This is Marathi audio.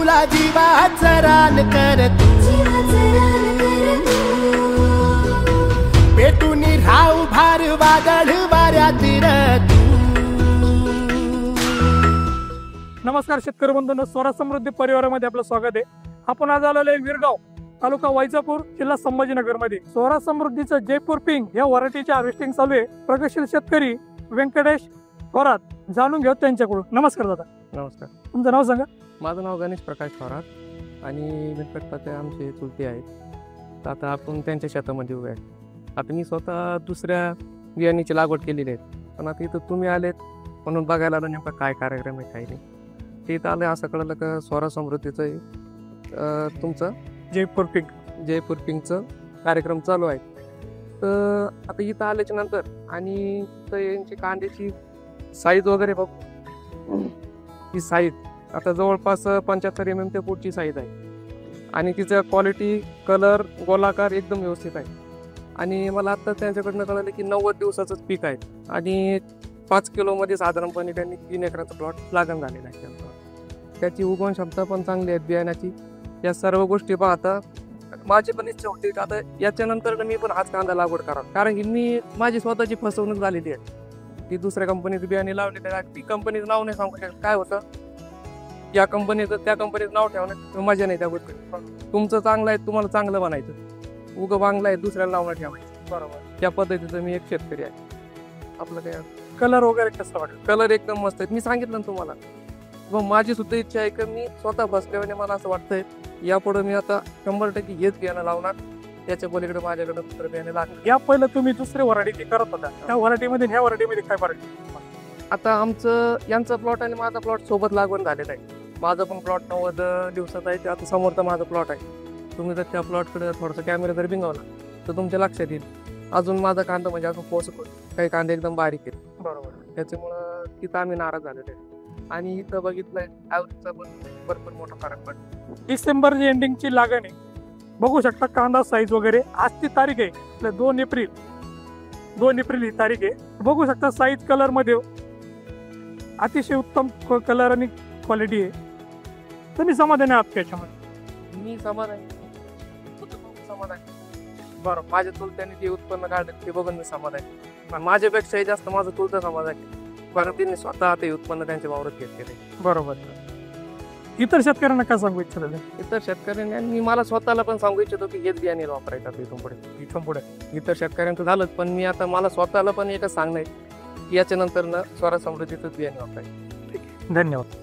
तुला जीवाचं रान कर तू, पेटून राहू भार वादळ वाऱ्यातील तू. नमस्कार शेतकरी बंधूंनो, स्वराज समृद्धी परिवारामध्ये आपलं स्वागत आहे. आपण आज आलेलो आहे विरगाव, तालुका वैजापूर, जिल्हा संभाजीनगर मध्ये. स्वराज समृद्धीचं जयपूर पिंक या व्हरायटीचे हार्वेस्टिंग चालू आहे. प्रगतशील शेतकरी व्यंकटेश थोरात जाणून घेऊ त्यांच्याकडून. नमस्कार दादा. नमस्कार. तुमचं नाव सांगा. माझं नाव गणेश प्रकाश थोरात आणि व्यंकटपते आमचे चुलते आहेत. तर आता आपण त्यांच्या शेतामध्ये उभे आहे. आता मी स्वतः दुसऱ्या बियाणीची लागवड केलेली आहे, पण आता इथं तुम्ही आलेत म्हणून बघायला आलं नेमका काय कार्यक्रम आहे काही नाही. ते इथं आलं असं कळलं का स्वराज समृद्धीचं तुमचं जयपूर पिंकचं कार्यक्रम चालू आहे. तर आता इथं आल्याच्या नंतर आणि तर यांची कांद्याची साईज वगैरे बघ, ही साईज आता जवळपास 75 mm ते पुढची साईज आहे आणि तिचं क्वालिटी, कलर, गोलाकार एकदम व्यवस्थित आहे. आणि मला आत्ता त्यांच्याकडनं कळलं की 90 दिवसाचंच पीक आहे आणि 5 किलोमध्ये साधारणपणे त्यांनी 3 एकराचा प्लॉट लागण झालेला आहे. त्याची उगवण क्षमता पण चांगली आहे बियाण्याची. या सर्व गोष्टी पाहता माझी पण इच्छा होती की आता याच्यानंतर मी पण हाच कांदा लागवड करावा, कारण की मी माझी स्वतःची फसवणूक झालेली आहे. ती दुसऱ्या कंपनीचं बियाणे लावले, ती कंपनीचं नाव नाही सांगू शकत. काय होतं, या कंपनीचं त्या कंपनीचं नाव ठेवण्यात मजा नाही. त्या गोष्टी तुमचं चांगलं आहे, तुम्हाला चांगलं बनायचं, उगं बांगला आहे दुसऱ्याला नाव ठेवायचं. बरोबर, त्या पद्धतीचं मी एक शेतकरी आहे. आपलं काय कलर वगैरे कसं वाटतं? कलर एकदम मस्त आहे. मी सांगितलं ना तुम्हाला, मग माझी सुद्धा इच्छा आहे की मी स्वतः बसल्याने मला असं वाटतंय यापुढे मी आता 100% हेच बियाणं लावणार. त्याच्या पलीकडे माझ्याकडे दुसरं बियाणे लागणार. या पहिलं तुम्ही दुसरे व्हरायटी करत होता, त्या व्हरायटीमध्ये ह्या व्हरायटीमध्ये काय फरक? आता आमचं यांचा प्लॉट आणि माझा प्लॉट सोबत लागवण झालेला आहे. माझा पण प्लॉट 90 दिवसाचा आहे. आता समोरचा माझा प्लॉट आहे. तुम्ही जर त्या प्लॉटकडे थोडासा कॅमेरा जर बिंगवला तर तुमच्या लक्षात येईल. अजून माझा कांदा म्हणजे अजून पोचतो, काही कांदे एकदम बारीक आहेत. बरोबर, त्याच्यामुळं तिथं आम्ही नाराज झालेलो आहे. आणि इथं बघितलंय ॲव्हरेजचा पण भरपूर मोठा फरक पडतो. डिसेंबर एंडिंगची लागण आहे, बघू शकता कांदा साईज वगैरे. आजची तारीख आहे 2 एप्रिल ही तारीख आहे. बघू शकता साईज, कलर मध्ये अतिशय उत्तम कलर आणि क्वालिटी आहे. तुम्ही समाधानी आहात त्याच्यामध्ये? मी समाधान बरं. माझ्या चुलत्याने जे उत्पन्न काढलं ते बघून मी समाधान. पण माझ्यापेक्षाही जास्त माझं चुलतं समाधान आहे, कारण त्यांनी स्वतः ते उत्पन्न त्यांच्या वावरात घेतलेलं आहे. बरोबर. इतर शेतकऱ्यांना काय सांगू इच्छित? इतर शेतकऱ्यांनी आणि मी मला स्वतःला पण सांगू इच्छितो की हेच बियाणे वापरायचं इथून पुढे. इतर शेतकऱ्यांचं झालंच, पण मी आता मला स्वतःला पण एकच सांगणं आहे की याच्यानंतर स्वराज समृद्धीचंच बियाणे वापरायचं. धन्यवाद.